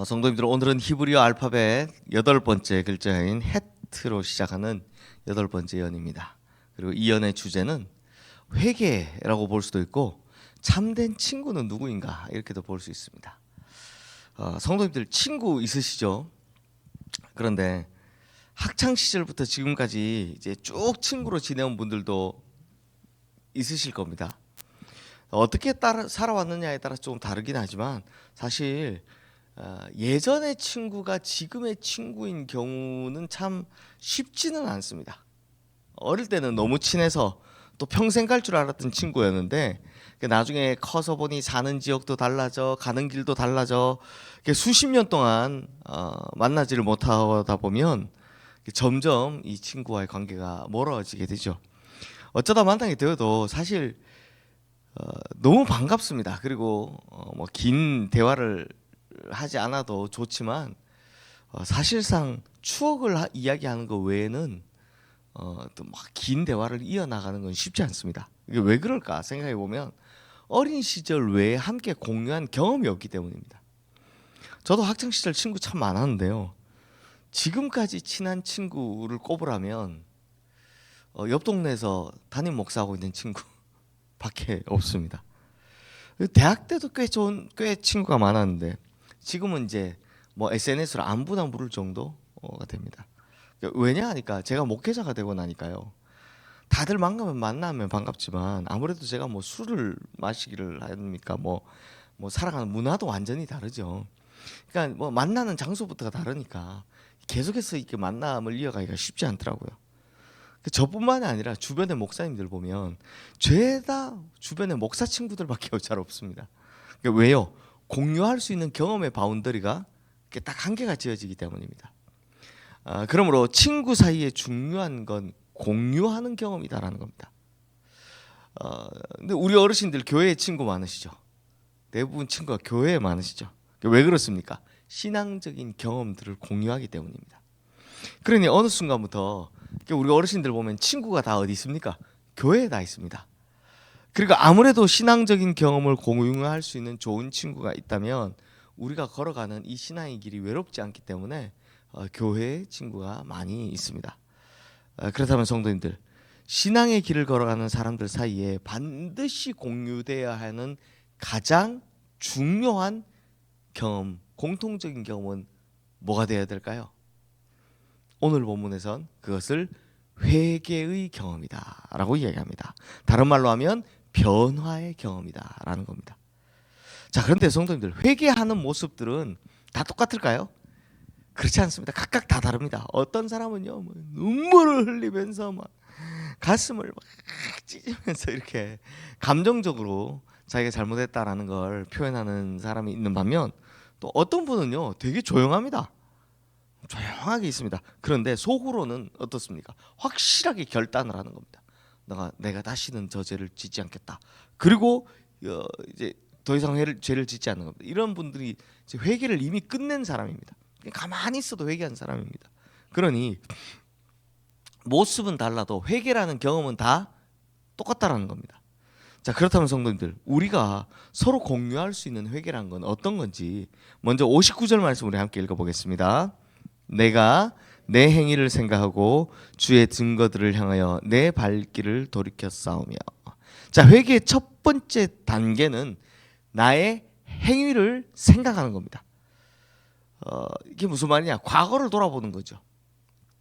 성도님들, 오늘은 히브리어 알파벳 8번째 글자인 헷으로 시작하는 8번째 연입니다. 그리고 이 연의 주제는 회개라고 볼 수도 있고 참된 친구는 누구인가 이렇게도 볼 수 있습니다. 성도님들, 친구 있으시죠? 그런데 학창 시절부터 지금까지 이제 쭉 친구로 지내온 분들도 있으실 겁니다. 어떻게 살아왔느냐에 따라 조금 다르긴 하지만 사실 예전의 친구가 지금의 친구인 경우는 참 쉽지는 않습니다. 어릴 때는 너무 친해서 또 평생 갈 줄 알았던 친구였는데 나중에 커서 보니 사는 지역도 달라져, 가는 길도 달라져, 수십 년 동안 만나지를 못하다 보면 점점 이 친구와의 관계가 멀어지게 되죠. 어쩌다 만나게 되어도 사실 너무 반갑습니다. 그리고 뭐 긴 대화를 하지 않아도 좋지만 사실상 추억을 이야기하는 것 외에는 또 막 긴 대화를 이어나가는 건 쉽지 않습니다. 이게 왜 그럴까 생각해 보면 어린 시절 외에 함께 공유한 경험이 없기 때문입니다. 저도 학창 시절 친구 참 많았는데요. 지금까지 친한 친구를 꼽으라면 옆 동네에서 담임 목사하고 있는 친구밖에 없습니다. 대학 때도 꽤 친구가 많았는데 지금은 이제 뭐 SNS로 안부나 물을 정도가 됩니다. 왜냐 하니까 제가 목회자가 되고 나니까요. 다들 만나면 반갑지만 아무래도 제가 뭐 술을 마시기를 합니까? 뭐 살아가는 문화도 완전히 다르죠. 그러니까 뭐 만나는 장소부터가 다르니까 계속해서 이렇게 만남을 이어가기가 쉽지 않더라고요. 저뿐만이 아니라 주변의 목사님들 보면 죄다 주변에 목사 친구들밖에 잘 없습니다. 그러니까 왜요? 공유할 수 있는 경험의 바운더리가 딱 한계가 지어지기 때문입니다. 그러므로 친구 사이에 중요한 건 공유하는 경험이다라는 겁니다. 근데 우리 어르신들 교회에 친구 많으시죠? 대부분 친구가 교회에 많으시죠? 왜 그렇습니까? 신앙적인 경험들을 공유하기 때문입니다. 그러니 어느 순간부터 우리 어르신들 보면 친구가 다 어디 있습니까? 교회에 다 있습니다. 그리고 아무래도 신앙적인 경험을 공유할 수 있는 좋은 친구가 있다면 우리가 걸어가는 이 신앙의 길이 외롭지 않기 때문에 교회에 친구가 많이 있습니다. 그렇다면 성도님들, 신앙의 길을 걸어가는 사람들 사이에 반드시 공유되어야 하는 가장 중요한 경험, 공통적인 경험은 뭐가 되어야 될까요? 오늘 본문에선 그것을 회개의 경험이다 라고 이야기합니다. 다른 말로 하면 변화의 경험이다 라는 겁니다. 자, 그런데 성도님들, 회개하는 모습들은 다 똑같을까요? 그렇지 않습니다. 각각 다 다릅니다. 어떤 사람은요, 뭐 눈물을 흘리면서 막 가슴을 막 찢으면서 이렇게 감정적으로 자기가 잘못했다라는 걸 표현하는 사람이 있는 반면 또 어떤 분은요, 되게 조용합니다. 조용하게 있습니다. 그런데 속으로는 어떻습니까? 확실하게 결단을 하는 겁니다. 내가 다시는 저 죄를 짓지 않겠다. 그리고 이제 더 이상 죄를 짓지 않는 겁니다. 이런 분들이 회개를 이미 끝낸 사람입니다. 가만히 있어도 회개한 사람입니다. 그러니 모습은 달라도 회개라는 경험은 다 똑같다라는 겁니다. 자, 그렇다면 성도님들, 우리가 서로 공유할 수 있는 회개란 건 어떤 건지 먼저 59절 말씀 우리 함께 읽어보겠습니다. 내가 내 행위를 생각하고 주의 증거들을 향하여 내 발길을 돌이켜 싸우며. 자, 회개의 첫 번째 단계는 나의 행위를 생각하는 겁니다. 이게 무슨 말이냐? 과거를 돌아보는 거죠.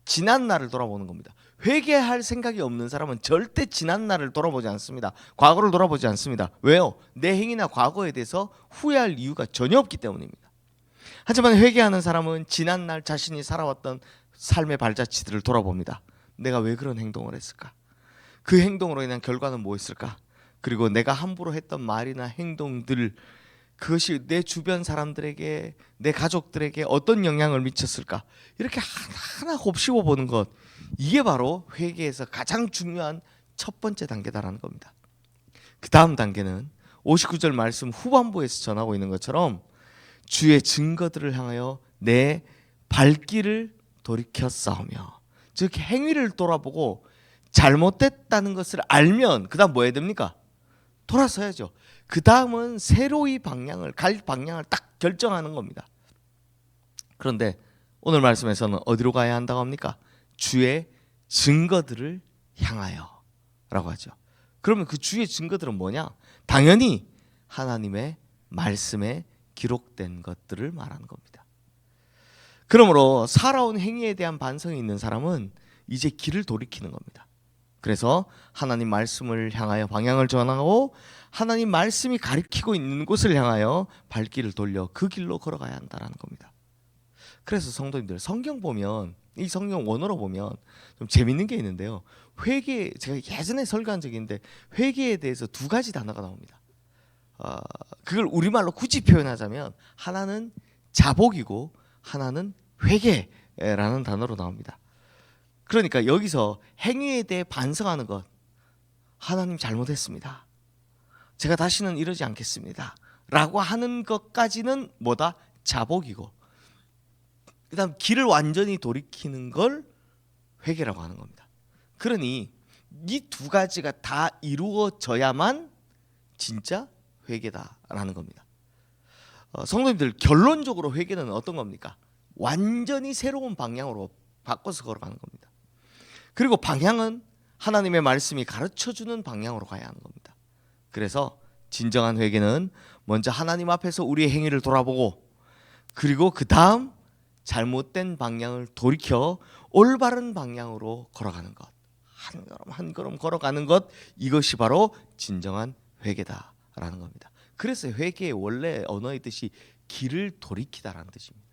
지난 날을 돌아보는 겁니다. 회개할 생각이 없는 사람은 절대 지난 날을 돌아보지 않습니다. 과거를 돌아보지 않습니다. 왜요? 내 행위나 과거에 대해서 후회할 이유가 전혀 없기 때문입니다. 하지만 회개하는 사람은 지난 날 자신이 살아왔던 삶의 발자취들을 돌아봅니다. 내가 왜 그런 행동을 했을까? 그 행동으로 인한 결과는 뭐였을까? 그리고 내가 함부로 했던 말이나 행동들, 그것이 내 주변 사람들에게, 내 가족들에게 어떤 영향을 미쳤을까? 이렇게 하나하나 곱씹어 보는 것, 이게 바로 회개에서 가장 중요한 첫 번째 단계다라는 겁니다. 그 다음 단계는 59절 말씀 후반부에서 전하고 있는 것처럼 주의 증거들을 향하여 내 발길을 돌이켜 싸우며, 즉 행위를 돌아보고 잘못됐다는 것을 알면 그 다음 뭐 해야 됩니까? 돌아서야죠. 그 다음은 새로이 갈 방향을 딱 결정하는 겁니다. 그런데 오늘 말씀에서는 어디로 가야 한다고 합니까? 주의 증거들을 향하여 라고 하죠. 그러면 그 주의 증거들은 뭐냐? 당연히 하나님의 말씀에 기록된 것들을 말하는 겁니다. 그러므로 살아온 행위에 대한 반성이 있는 사람은 이제 길을 돌이키는 겁니다. 그래서 하나님 말씀을 향하여 방향을 전하고 하나님 말씀이 가리키고 있는 곳을 향하여 발길을 돌려 그 길로 걸어가야 한다는 겁니다. 그래서 성도님들, 성경 보면, 이 성경 원어로 보면 좀 재밌는 게 있는데요. 회개, 제가 예전에 설교한 적이 있는데 회개에 대해서 두 가지 단어가 나옵니다. 그걸 우리말로 굳이 표현하자면 하나는 자복이고 하나는 회개라는 단어로 나옵니다. 그러니까 여기서 행위에 대해 반성하는 것, 하나님 잘못했습니다, 제가 다시는 이러지 않겠습니다 라고 하는 것까지는 뭐다? 자복이고, 그 다음 길을 완전히 돌이키는 걸 회개라고 하는 겁니다. 그러니 이 두 가지가 다 이루어져야만 진짜 회개다라는 겁니다. 성도님들, 결론적으로 회개는 어떤 겁니까? 완전히 새로운 방향으로 바꿔서 걸어가는 겁니다. 그리고 방향은 하나님의 말씀이 가르쳐주는 방향으로 가야 하는 겁니다. 그래서 진정한 회개는 먼저 하나님 앞에서 우리의 행위를 돌아보고, 그리고 그 다음 잘못된 방향을 돌이켜 올바른 방향으로 걸어가는 것, 한 걸음 한 걸음 걸어가는 것, 이것이 바로 진정한 회개다라는 겁니다. 그래서 회개의 원래 언어의 뜻이 길을 돌이키다라는 뜻입니다.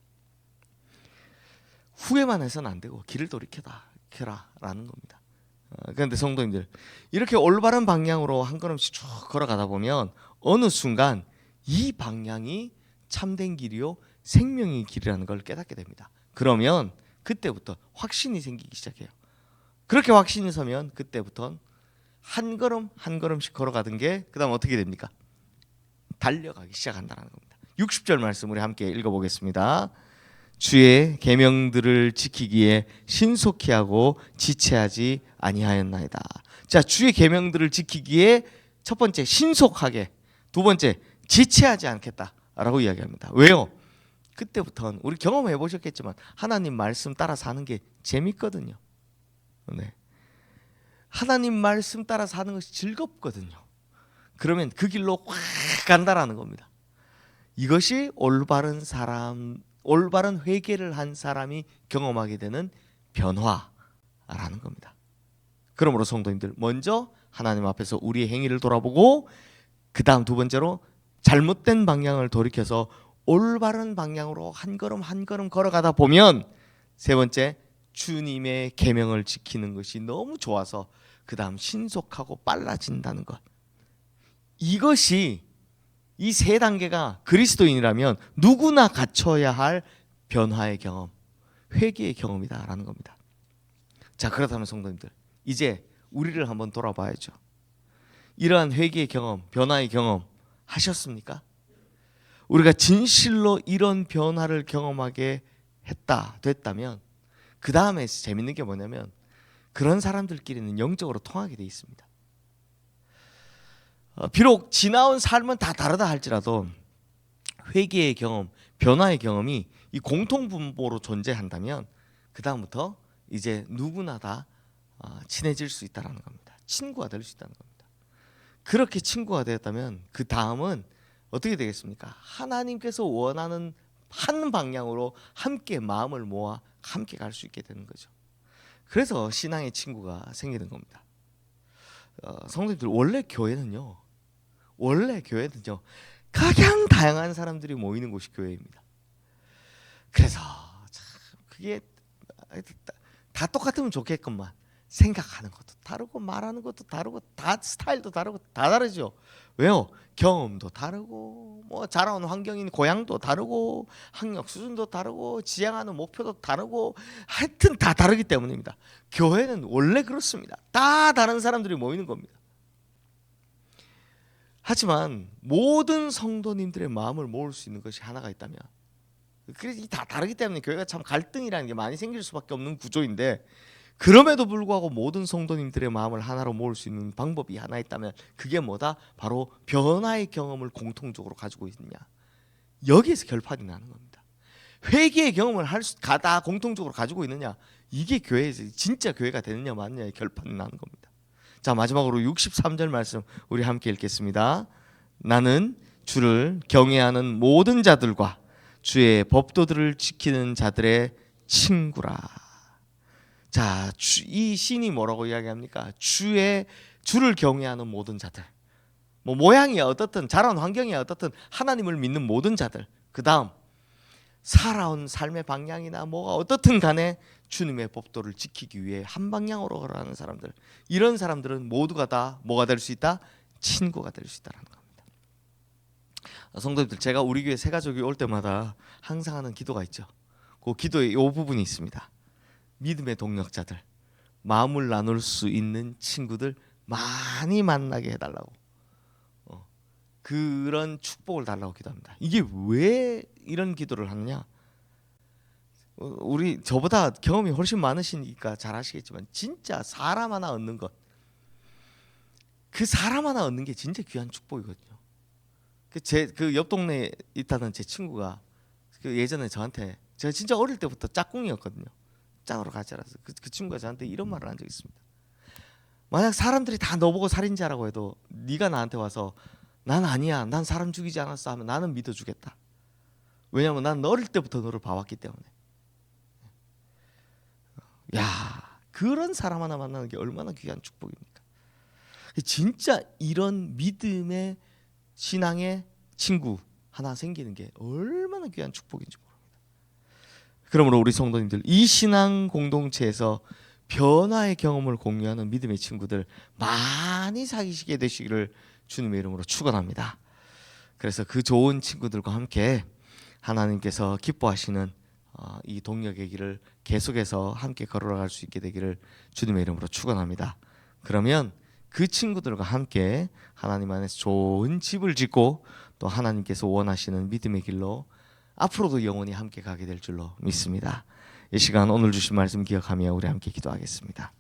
후회만 해서는 안 되고 길을 돌이켜라라는 겁니다. 그런데 성도님들, 이렇게 올바른 방향으로 한 걸음씩 쭉 걸어가다 보면 어느 순간 이 방향이 참된 길이요 생명의 길이라는 걸 깨닫게 됩니다. 그러면 그때부터 확신이 생기기 시작해요. 그렇게 확신이 서면 그때부터는 한 걸음 한 걸음씩 걸어가던 게 그 다음 어떻게 됩니까? 달려가기 시작한다는 겁니다. 60절 말씀 우리 함께 읽어보겠습니다. 주의 계명들을 지키기에 신속히 하고 지체하지 아니하였나이다. 자, 주의 계명들을 지키기에 첫 번째 신속하게, 두 번째 지체하지 않겠다라고 이야기합니다. 왜요? 그때부터는 우리 경험해 보셨겠지만 하나님 말씀 따라 사는 게 재밌거든요. 네. 하나님 말씀 따라 사는 것이 즐겁거든요. 그러면 그 길로 확 간다라는 겁니다. 이것이 올바른 회개를 한 사람이 경험하게 되는 변화라는 겁니다. 그러므로 성도님들, 먼저 하나님 앞에서 우리의 행위를 돌아보고, 그 다음 두 번째로 잘못된 방향을 돌이켜서 올바른 방향으로 한 걸음 한 걸음 걸어가다 보면, 세 번째 주님의 계명을 지키는 것이 너무 좋아서 그 다음 신속하고 빨라진다는 것. 이것이, 이 세 단계가 그리스도인이라면 누구나 갖춰야 할 변화의 경험, 회개의 경험이다라는 겁니다. 자, 그렇다면 성도님들, 이제 우리를 한번 돌아봐야죠. 이러한 회개의 경험, 변화의 경험 하셨습니까? 우리가 진실로 이런 변화를 경험하게 됐다면 그 다음에 재밌는 게 뭐냐면 그런 사람들끼리는 영적으로 통하게 돼 있습니다. 비록 지나온 삶은 다 다르다 할지라도 회개의 경험, 변화의 경험이 이 공통분모로 존재한다면 그 다음부터 이제 누구나 다 친해질 수 있다는 겁니다. 친구가 될 수 있다는 겁니다. 그렇게 친구가 되었다면 그 다음은 어떻게 되겠습니까? 하나님께서 원하는 한 방향으로 함께 마음을 모아 함께 갈 수 있게 되는 거죠. 그래서 신앙의 친구가 생기는 겁니다. 성도님들, 원래 교회는요 가장 다양한 사람들이 모이는 곳이 교회입니다. 그래서 참 그게 다 똑같으면 좋겠건만 생각하는 것도 다르고 말하는 것도 다르고 다 스타일도 다르고 다 다르죠. 왜요? 경험도 다르고 뭐 자라온 환경인 고향도 다르고 학력 수준도 다르고 지향하는 목표도 다르고 하여튼 다 다르기 때문입니다. 교회는 원래 그렇습니다. 다 다른 사람들이 모이는 겁니다. 하지만 모든 성도님들의 마음을 모을 수 있는 것이 하나가 있다면, 그래서 다 다르기 때문에 교회가 참 갈등이라는 게 많이 생길 수밖에 없는 구조인데, 그럼에도 불구하고 모든 성도님들의 마음을 하나로 모을 수 있는 방법이 하나 있다면 그게 뭐다? 바로 변화의 경험을 공통적으로 가지고 있느냐. 여기에서 결판이 나는 겁니다. 회개의 경험을 다 공통적으로 가지고 있느냐, 이게 교회에서 진짜 교회가 되느냐 마느냐의 결판이 나는 겁니다. 자, 마지막으로 63절 말씀 우리 함께 읽겠습니다. 나는 주를 경외하는 모든 자들과 주의 법도들을 지키는 자들의 친구라. 자, 이 신이 뭐라고 이야기합니까? 주를 경외하는 모든 자들. 뭐 모양이 어떻든 자란 환경이 어떻든 하나님을 믿는 모든 자들. 그다음 살아온 삶의 방향이나 뭐가 어떻든 간에 주님의 법도를 지키기 위해 한 방향으로 걸어가는 사람들. 이런 사람들은 모두가 다 뭐가 될 수 있다? 친구가 될 수 있다는 겁니다. 성도님들, 제가 우리 교회 새 가족이 올 때마다 항상 하는 기도가 있죠. 그 기도에 이 부분이 있습니다. 믿음의 동력자들, 마음을 나눌 수 있는 친구들 많이 만나게 해달라고, 그런 축복을 달라고 기도합니다. 이게 왜 이런 기도를 하느냐? 우리 저보다 경험이 훨씬 많으시니까 잘 아시겠지만 진짜 사람 하나 얻는 것, 그 사람 하나 얻는 게 진짜 귀한 축복이거든요. 그 옆 동네에 있다는 제 친구가 그 예전에 저한테, 제가 진짜 어릴 때부터 짝꿍이었거든요. 짝으로 같이 알아서 그 친구가 저한테 이런 말을 한 적이 있습니다. 만약 사람들이 다 너보고 살인자라고 해도 네가 나한테 와서 난 아니야, 난 사람 죽이지 않았어 하면 나는 믿어주겠다. 왜냐하면 난 어릴 때부터 너를 봐왔기 때문에. 야, 그런 사람 하나 만나는 게 얼마나 귀한 축복입니까? 진짜 이런 믿음의 신앙의 친구 하나 생기는 게 얼마나 귀한 축복인지 모릅니다. 그러므로 우리 성도님들, 이 신앙 공동체에서 변화의 경험을 공유하는 믿음의 친구들 많이 사귀시게 되시기를 주님의 이름으로 축원합니다. 그래서 그 좋은 친구들과 함께 하나님께서 기뻐하시는 이 동력의 길을 계속해서 함께 걸어갈 수 있게 되기를 주님의 이름으로 축원합니다. 그러면 그 친구들과 함께 하나님 안에서 좋은 집을 짓고 또 하나님께서 원하시는 믿음의 길로 앞으로도 영원히 함께 가게 될 줄로 믿습니다. 이 시간 오늘 주신 말씀 기억하며 우리 함께 기도하겠습니다.